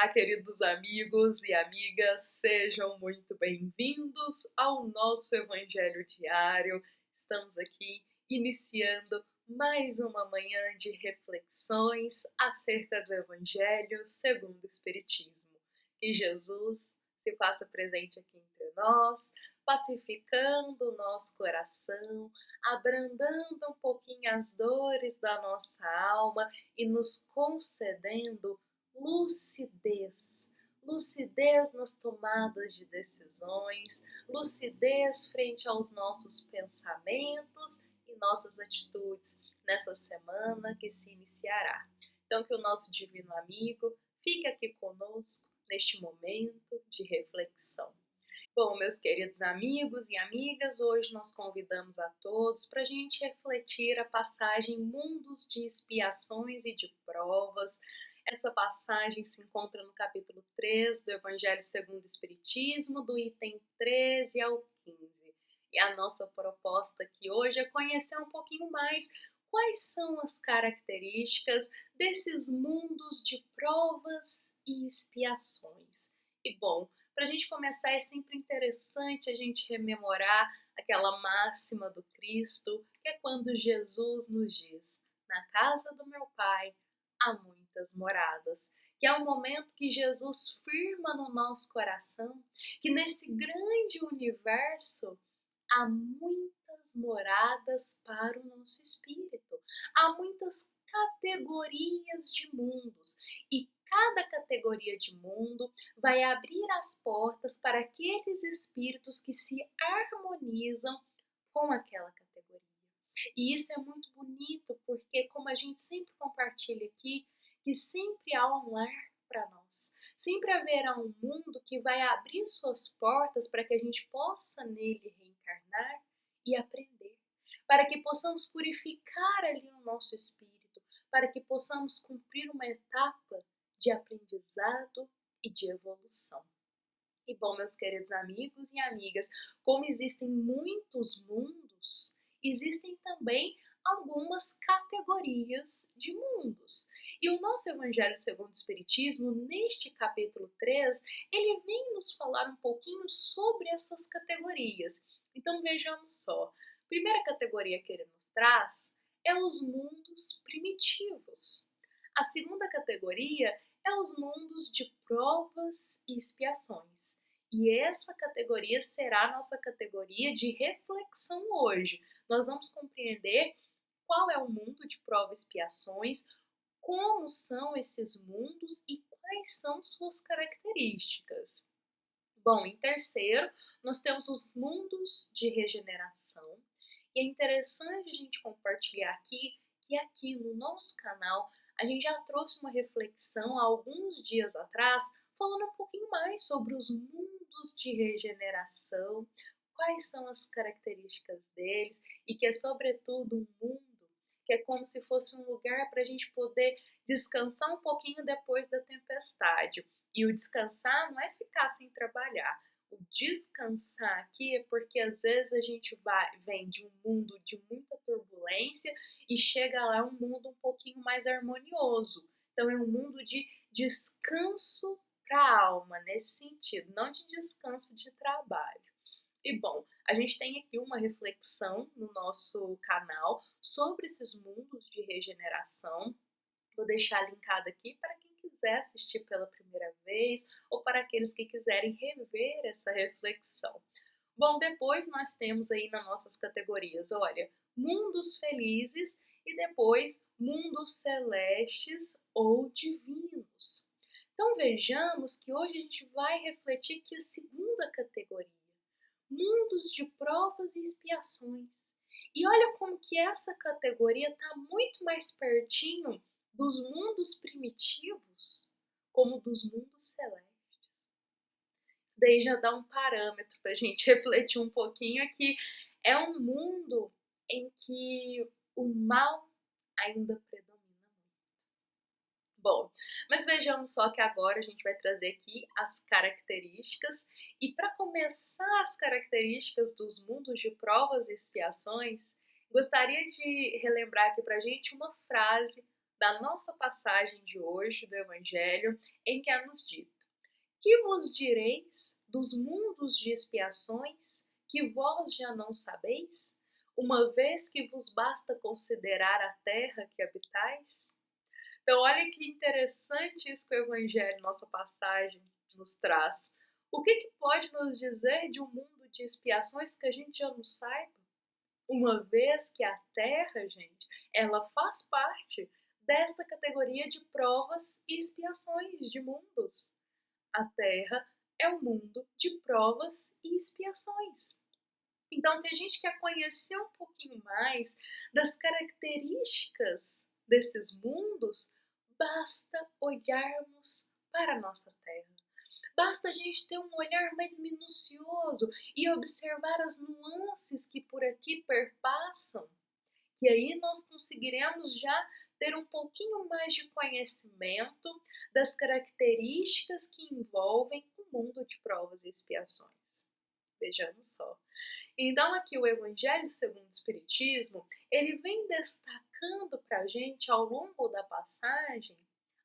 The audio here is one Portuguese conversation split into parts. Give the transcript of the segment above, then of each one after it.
Olá, queridos amigos e amigas, sejam muito bem-vindos ao nosso Evangelho Diário. Estamos aqui iniciando mais uma manhã de reflexões acerca do Evangelho segundo o Espiritismo. Que Jesus se faça presente aqui entre nós, pacificando o nosso coração, abrandando um pouquinho as dores da nossa alma e nos concedendo lucidez nas tomadas de decisões, lucidez frente aos nossos pensamentos e nossas atitudes nessa semana que se iniciará. Então, que o nosso divino amigo fique aqui conosco neste momento de reflexão. Bom, meus queridos amigos e amigas, hoje nós convidamos a todos para a gente refletir a passagem Mundos de Expiações e de Provas. Essa passagem se encontra no capítulo 3 do Evangelho segundo o Espiritismo, do item 13 ao 15. E a nossa proposta aqui hoje é conhecer um pouquinho mais quais são as características desses mundos de provas e expiações. E bom, para a gente começar, é sempre interessante a gente rememorar aquela máxima do Cristo, que é quando Jesus nos diz: na casa do meu Pai há muitas moradas. Que é o momento que Jesus firma no nosso coração que nesse grande universo há muitas moradas para o nosso espírito. Há muitas categorias de mundos e cada categoria de mundo vai abrir as portas para aqueles espíritos que se harmonizam com aquela categoria. E isso é muito bonito porque, como a gente sempre compartilha aqui, que sempre há um lar para nós. Sempre haverá um mundo que vai abrir suas portas para que a gente possa nele reencarnar e aprender. Para que possamos purificar ali o nosso espírito. Para que possamos cumprir uma etapa de aprendizado e de evolução. E bom, meus queridos amigos e amigas, como existem muitos mundos, existem também algumas categorias de mundos. E o nosso Evangelho segundo o Espiritismo, neste capítulo 3, ele vem nos falar um pouquinho sobre essas categorias. Então vejamos só. A primeira categoria que ele nos traz é os mundos primitivos. A segunda categoria é os mundos de provas e expiações. E essa categoria será a nossa categoria de reflexão hoje. Nós vamos compreender qual é o mundo de provas e expiações, como são esses mundos e quais são suas características. Bom, em terceiro, nós temos os mundos de regeneração. E é interessante a gente compartilhar aqui que aqui no nosso canal a gente já trouxe uma reflexão há alguns dias atrás, falando um pouquinho mais sobre os mundos de regeneração, quais são as características deles e que é sobretudo um mundo que é como se fosse um lugar para a gente poder descansar um pouquinho depois da tempestade. E o descansar não é ficar sem trabalhar. O descansar aqui é porque às vezes a gente vem de um mundo de muita turbulência e chega lá um mundo um pouquinho mais harmonioso. Então é um mundo de descanso para a alma, nesse sentido, não de descanso de trabalho. E bom, a gente tem aqui uma reflexão no nosso canal sobre esses mundos de regeneração. Vou deixar linkado aqui para quem quiser assistir pela primeira vez ou para aqueles que quiserem rever essa reflexão. Bom, depois nós temos aí nas nossas categorias, olha, mundos felizes e depois mundos celestes ou divinos. Então vejamos que hoje a gente vai refletir aqui a segunda categoria, mundos de provas e expiações. E olha como que essa categoria está muito mais pertinho dos mundos primitivos como dos mundos celestes. Isso daí já dá um parâmetro para a gente refletir um pouquinho aqui. É um mundo em que o mal ainda predomina muito. Bom, mas vejamos só que agora a gente vai trazer aqui as características. E para começar as características dos mundos de provas e expiações, gostaria de relembrar aqui para a gente uma frase da nossa passagem de hoje do Evangelho, em que é nos dito: Que vos direis dos mundos de expiações, que vós já não sabeis, uma vez que vos basta considerar a terra que habitais? Então, olha que interessante isso que o Evangelho, nossa passagem, nos traz. O que pode nos dizer de um mundo de expiações que a gente já não saiba? Uma vez que a Terra, gente, ela faz parte desta categoria de provas e expiações de mundos. A Terra é um mundo de provas e expiações. Então, se a gente quer conhecer um pouquinho mais das características desses mundos, basta olharmos para a nossa Terra. Basta a gente ter um olhar mais minucioso e observar as nuances que por aqui perpassam, que aí nós conseguiremos já ter um pouquinho mais de conhecimento das características que envolvem o mundo de provas e expiações. Vejamos só. Então aqui o Evangelho segundo o Espiritismo, ele vem destacando para a gente ao longo da passagem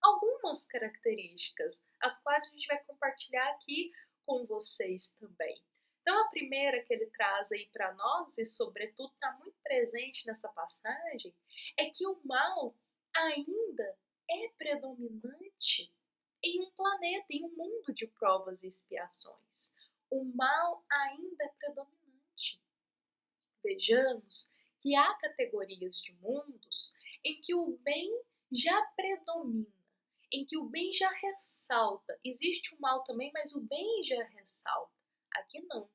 algumas características, as quais a gente vai compartilhar aqui com vocês também. Então a primeira que ele traz aí para nós, e sobretudo está muito presente nessa passagem, é que o mal ainda é predominante em um planeta, em um mundo de provas e expiações. O mal ainda é predominante. Vejamos que há categorias de mundos em que o bem já predomina, em que o bem já ressalta. Existe o mal também, mas o bem já ressalta. Aqui não.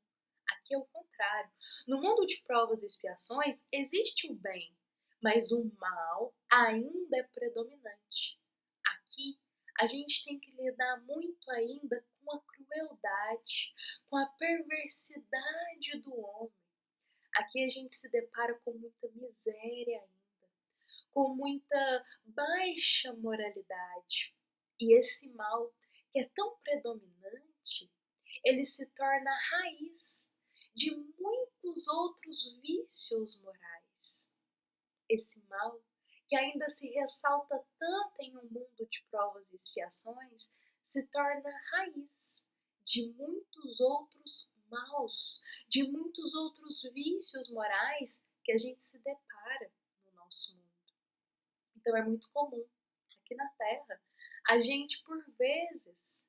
Aqui é o contrário. No mundo de provas e expiações, existe o bem, mas o mal ainda é predominante. Aqui a gente tem que lidar muito ainda com a crueldade, com a perversidade do homem. Aqui a gente se depara com muita miséria ainda, com muita baixa moralidade. E esse mal, que é tão predominante, ele se torna a raiz de muitos outros vícios morais. Esse mal, que ainda se ressalta tanto em um mundo de provas e expiações, se torna raiz de muitos outros maus, de muitos outros vícios morais que a gente se depara no nosso mundo. Então é muito comum aqui na Terra a gente, por vezes,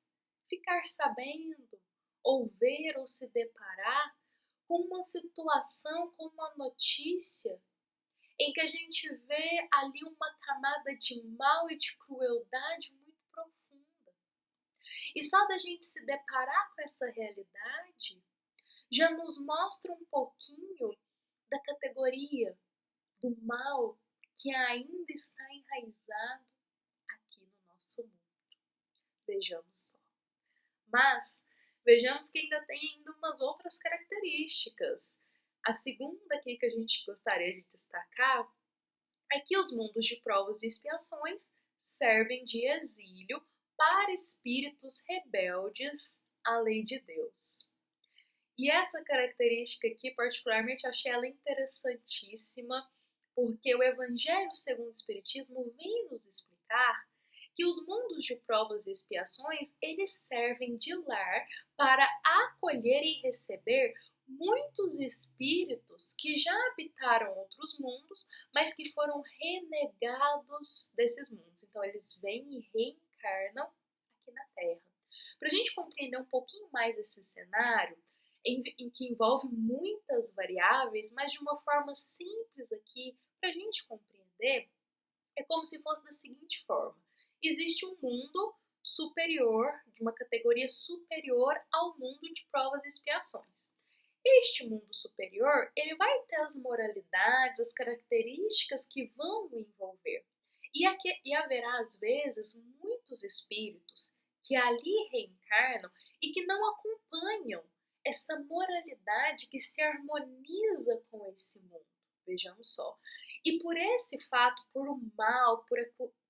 ficar sabendo, ou ver ou se deparar com uma situação, com uma notícia em que a gente vê ali uma camada de mal e de crueldade muito profunda. E só da gente se deparar com essa realidade já nos mostra um pouquinho da categoria do mal que ainda está enraizado aqui no nosso mundo. Vejamos só. Mas vejamos que ainda tem ainda umas outras características. A segunda aqui que a gente gostaria de destacar é que os mundos de provas e expiações servem de exílio para espíritos rebeldes à lei de Deus. E essa característica aqui, particularmente, eu achei ela interessantíssima, porque o Evangelho segundo o Espiritismo vem nos explicar que os mundos de provas e expiações, eles servem de lar para acolher e receber muitos espíritos que já habitaram outros mundos, mas que foram renegados desses mundos. Então, eles vêm e reencarnam aqui na Terra. Para a gente compreender um pouquinho mais esse cenário, em que envolve muitas variáveis, mas de uma forma simples aqui, para a gente compreender, é como se fosse da seguinte forma: existe um mundo superior, de uma categoria superior ao mundo de provas e expiações. Este mundo superior, ele vai ter as moralidades, as características que vão o envolver. E haverá, às vezes, muitos espíritos que ali reencarnam e que não acompanham essa moralidade que se harmoniza com esse mundo. Vejamos só. E por esse fato, por o mal,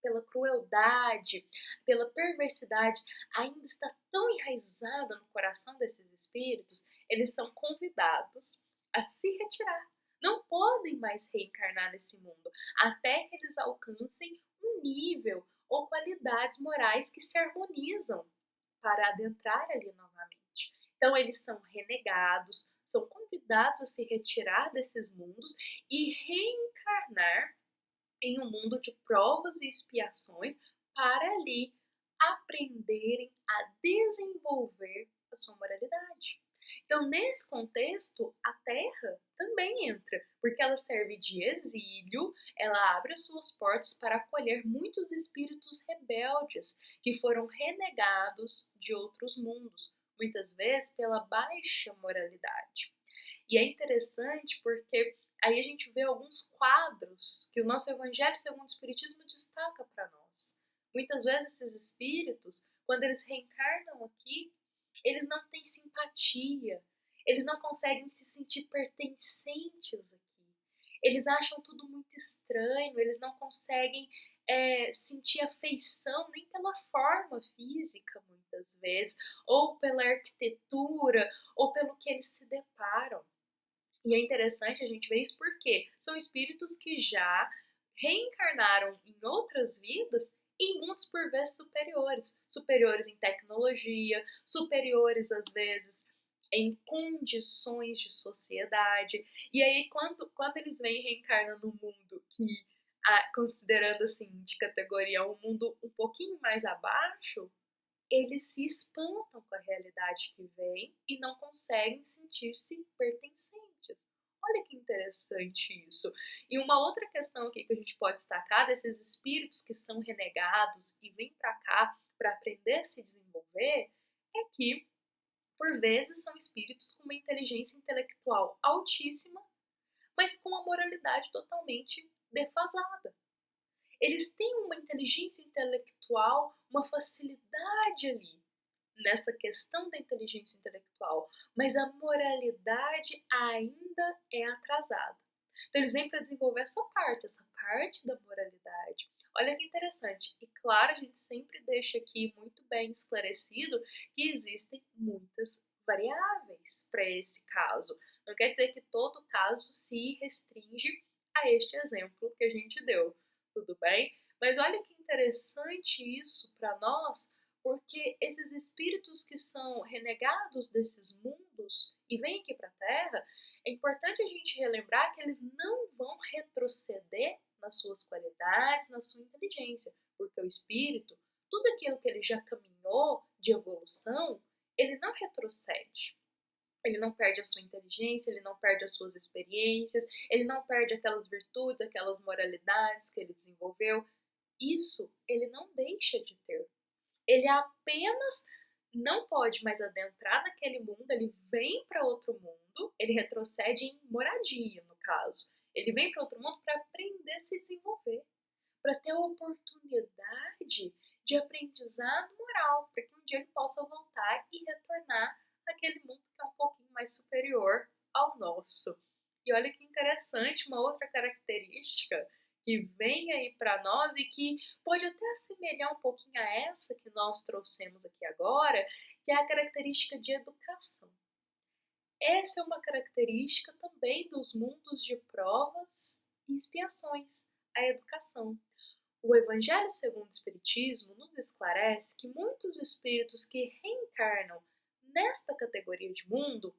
pela crueldade, pela perversidade, ainda está tão enraizada no coração desses espíritos, eles são convidados a se retirar. Não podem mais reencarnar nesse mundo, até que eles alcancem um nível ou qualidades morais que se harmonizam para adentrar ali novamente. Então, eles são renegados, são convidados a se retirar desses mundos e reencarnar em um mundo de provas e expiações para ali aprenderem a desenvolver a sua moralidade. Então, nesse contexto, a Terra também entra, porque ela serve de exílio, ela abre as suas portas para acolher muitos espíritos rebeldes que foram renegados de outros mundos, muitas vezes pela baixa moralidade. E é interessante porque aí a gente vê alguns quadros que o nosso Evangelho segundo o Espiritismo destaca para nós. Muitas vezes esses espíritos, quando eles reencarnam aqui, eles não têm simpatia, eles não conseguem se sentir pertencentes aqui. Eles acham tudo muito estranho, eles não conseguem sentir afeição nem pela forma física, muitas vezes, ou pela arquitetura, ou pelo que eles se deparam. E é interessante a gente ver isso porque são espíritos que já reencarnaram em outras vidas em mundos por vezes superiores, superiores em tecnologia, superiores às vezes em condições de sociedade. E aí quando eles vêm reencarnando no mundo que, considerando assim de categoria um mundo um pouquinho mais abaixo, eles se espantam com a realidade que vem e não conseguem sentir-se pertencentes. Olha que interessante isso. E uma outra questão aqui que a gente pode destacar desses espíritos que são renegados e vêm para cá para aprender a se desenvolver é que, por vezes, são espíritos com uma inteligência intelectual altíssima, mas com a moralidade totalmente defasada. Eles têm uma inteligência intelectual, uma facilidade ali nessa questão da inteligência intelectual, mas a moralidade ainda é atrasada. Então eles vêm para desenvolver essa parte da moralidade. Olha que interessante. E claro, a gente sempre deixa aqui muito bem esclarecido que existem muitas variáveis para esse caso. Não quer dizer que todo caso se restringe a este exemplo que a gente deu, tudo bem? Mas olha que interessante isso para nós, porque esses espíritos que são renegados desses mundos e vêm aqui para a Terra, é importante a gente relembrar que eles não vão retroceder nas suas qualidades, na sua inteligência, porque o espírito, tudo aquilo que ele já caminhou de evolução, ele não retrocede. Ele não perde a sua inteligência, ele não perde as suas experiências, ele não perde aquelas virtudes, aquelas moralidades que ele desenvolveu. Isso ele não deixa de ter. Ele apenas não pode mais adentrar naquele mundo, ele vem para outro mundo, ele retrocede em moradia, no caso. Ele vem para outro mundo para aprender a se desenvolver, para ter a oportunidade de aprendizado moral, para que um dia ele possa voltar e retornar àquele mundo que é um pouquinho mais superior ao nosso. E olha que interessante, uma outra característica que vem aí para nós e que pode até assemelhar um pouquinho a essa que nós trouxemos aqui agora, que é a característica de educação. Essa é uma característica também dos mundos de provas e expiações, a educação. O Evangelho segundo o Espiritismo nos esclarece que muitos espíritos que reencarnam nesta categoria de mundo,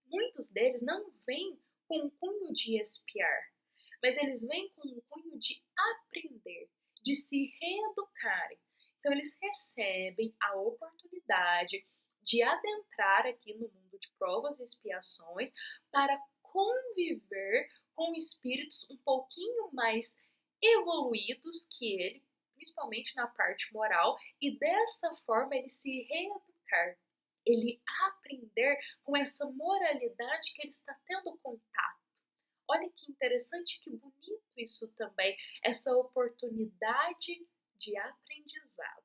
muitos deles não vêm com o cunho de expiar, mas eles vêm com o cunho de aprender, de se reeducarem. Então eles recebem a oportunidade de adentrar aqui no mundo de provas e expiações para conviver com espíritos um pouquinho mais evoluídos que ele, principalmente na parte moral, e dessa forma ele se reeducar, ele aprender com essa moralidade que ele está tendo contato. Olha que interessante, que bonito isso também, essa oportunidade de aprendizado.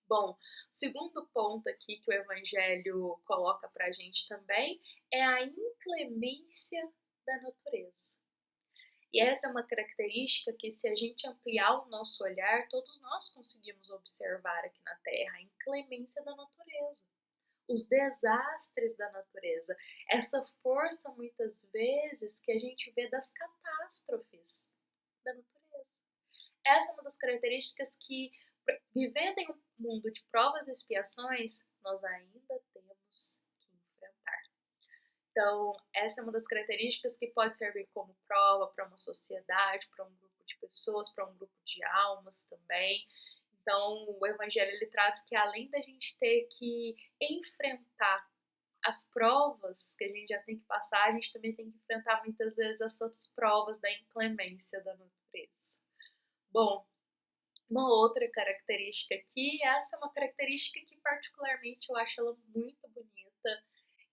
Bom, o segundo ponto aqui que o Evangelho coloca para a gente também é a inclemência da natureza. E essa é uma característica que, se a gente ampliar o nosso olhar, todos nós conseguimos observar aqui na Terra, a inclemência da natureza, os desastres da natureza, essa força muitas vezes que a gente vê das catástrofes da natureza. essa é uma das características que, vivendo em um mundo de provas e expiações, nós ainda temos que enfrentar. Então, essa é uma das características que pode servir como prova para uma sociedade, para um grupo de pessoas, para um grupo de almas também. Então, o Evangelho ele traz que além da gente ter que enfrentar as provas que a gente já tem que passar, a gente também tem que enfrentar muitas vezes essas provas da inclemência da natureza. Bom, uma outra característica aqui, essa é uma característica que particularmente eu acho ela muito bonita,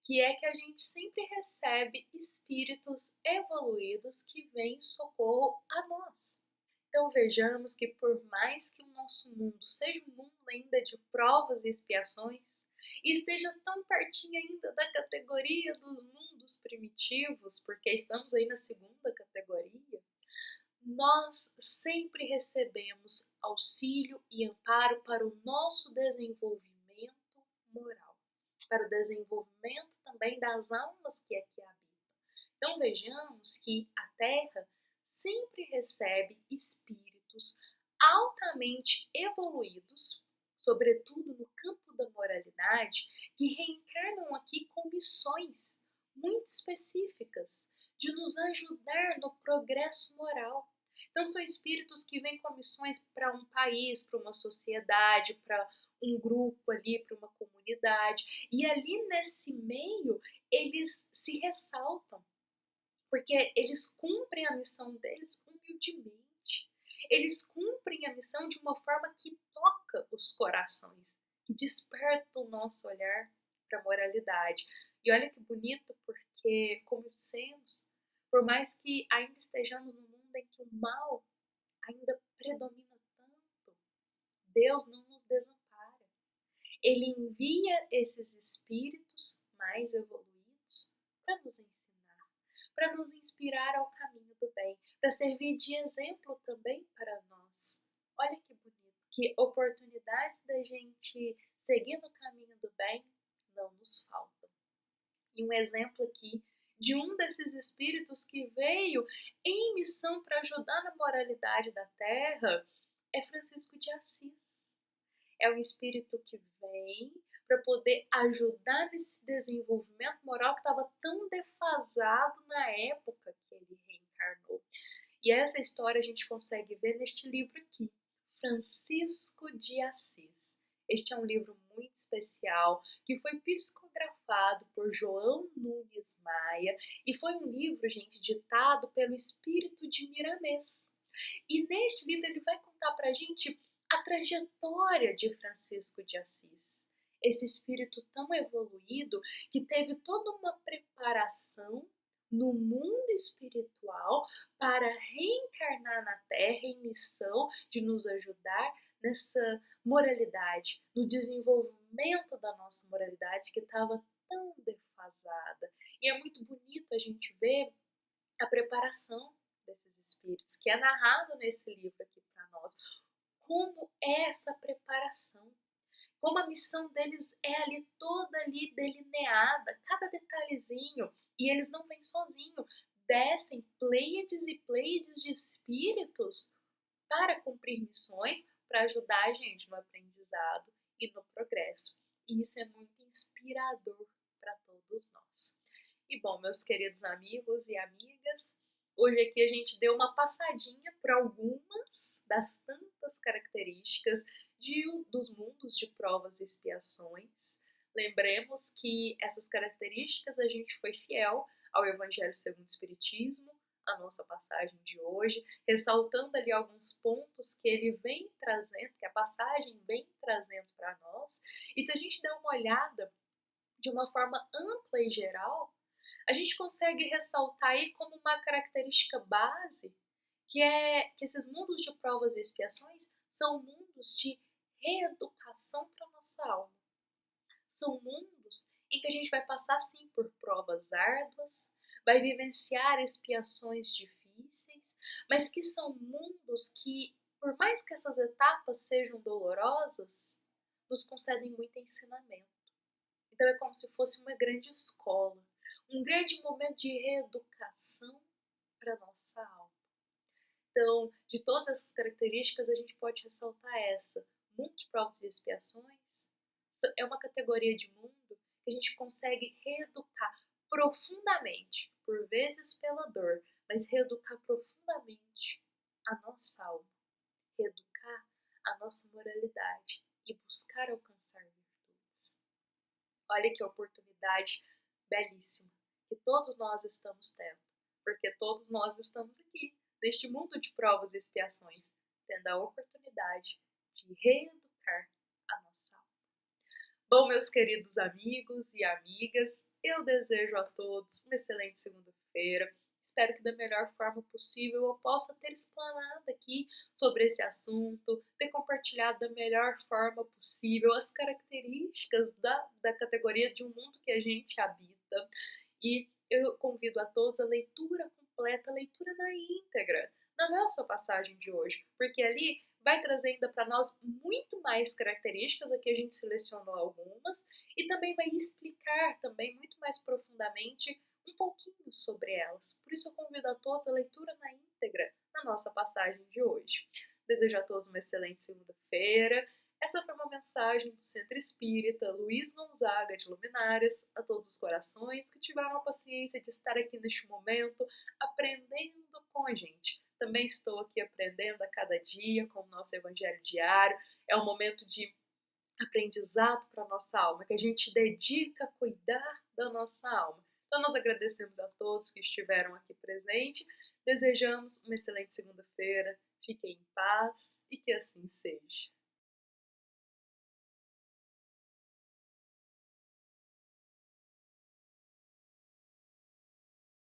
que é que a gente sempre recebe espíritos evoluídos que vêm socorro a nós. Então vejamos que por mais que o nosso mundo seja um mundo ainda de provas e expiações, e esteja tão pertinho ainda da categoria dos mundos primitivos, porque estamos aí na segunda categoria, nós sempre recebemos auxílio e amparo para o nosso desenvolvimento moral, para o desenvolvimento também das almas que aqui habitam. Então vejamos que a Terra sempre recebe espíritos altamente evoluídos, sobretudo no campo da moralidade, que reencarnam aqui com missões muito específicas de nos ajudar no progresso moral. Então são espíritos que vêm com missões para um país, para uma sociedade, para um grupo ali, para uma comunidade. E ali nesse meio eles se ressaltam, porque eles cumprem a missão deles humildemente. Eles cumprem a missão de uma forma que toca os corações, que desperta o nosso olhar para a moralidade. E olha que bonito, porque, como dissemos, por mais que ainda estejamos num mundo em que o mal ainda predomina tanto, Deus não nos desampara. Ele envia esses espíritos mais evoluídos para nos ensinar, para nos inspirar ao caminho do bem, para servir de exemplo também para nós. Olha que bonito, que oportunidades da gente seguir no caminho do bem não nos faltam. E um exemplo aqui de um desses espíritos que veio em missão para ajudar na moralidade da Terra é Francisco de Assis. É um espírito que vem para poder ajudar nesse desenvolvimento moral que estava tão defasado na época que ele reencarnou. E essa história a gente consegue ver neste livro aqui, Francisco de Assis. Este é um livro muito especial que foi psicografado por João Nunes Maia e foi um livro, gente, ditado pelo espírito de Miramês. E neste livro ele vai contar para a gente a trajetória de Francisco de Assis. Esse espírito tão evoluído que teve toda uma preparação no mundo espiritual para reencarnar na Terra em missão de nos ajudar nessa moralidade, no desenvolvimento da nossa moralidade que estava tão defasada. E é muito bonito a gente ver a preparação desses espíritos, que é narrado nesse livro aqui para nós. Como é essa preparação? Como a missão deles é ali toda ali delineada, cada detalhezinho, e eles não vêm sozinhos, descem pleiades e pleiades de espíritos para cumprir missões, para ajudar a gente no aprendizado e no progresso. E isso é muito inspirador para todos nós. E bom, meus queridos amigos e amigas, hoje aqui a gente deu uma passadinha por algumas das tantas características dos mundos de provas e expiações. Lembremos que essas características a gente foi fiel ao Evangelho segundo o Espiritismo, a nossa passagem de hoje, ressaltando ali alguns pontos que ele vem trazendo, que a passagem vem trazendo para nós. E se a gente der uma olhada de uma forma ampla e geral, a gente consegue ressaltar aí como uma característica base que é que esses mundos de provas e expiações são mundos de reeducação para a nossa alma. São mundos em que a gente vai passar sim por provas árduas, vai vivenciar expiações difíceis, mas que são mundos que, por mais que essas etapas sejam dolorosas, nos concedem muito ensinamento. Então é como se fosse uma grande escola, um grande momento de reeducação para a nossa alma. Então, de todas essas características, a gente pode ressaltar essa: mundo de provas e expiações é uma categoria de mundo que a gente consegue reeducar profundamente, por vezes pela dor, mas reeducar profundamente a nossa alma, reeducar a nossa moralidade e buscar alcançar virtudes. Olha que oportunidade belíssima que todos nós estamos tendo, porque todos nós estamos aqui, neste mundo de provas e expiações, tendo a oportunidade de reeducar a nossa alma. Bom, meus queridos amigos e amigas, eu desejo a todos uma excelente segunda-feira. Espero que da melhor forma possível eu possa ter explanado aqui sobre esse assunto, ter compartilhado da melhor forma possível as características da categoria de um mundo que a gente habita. E eu convido a todos a leitura completa, a leitura na íntegra, na nossa passagem de hoje, porque ali vai trazer ainda para nós muito mais características, aqui a gente selecionou algumas, e também vai explicar também muito mais profundamente um pouquinho sobre elas. Por isso eu convido a todos a leitura na íntegra na nossa passagem de hoje. Desejo a todos uma excelente segunda-feira. Essa foi uma mensagem do Centro Espírita Luiz Gonzaga de Luminárias, a todos os corações que tiveram a paciência de estar aqui neste momento aprendendo com a gente. Também estou aqui aprendendo a cada dia com o nosso Evangelho diário. É um momento de aprendizado para a nossa alma, que a gente dedica a cuidar da nossa alma. Então nós agradecemos a todos que estiveram aqui presentes, desejamos uma excelente segunda-feira, fiquem em paz e que assim seja.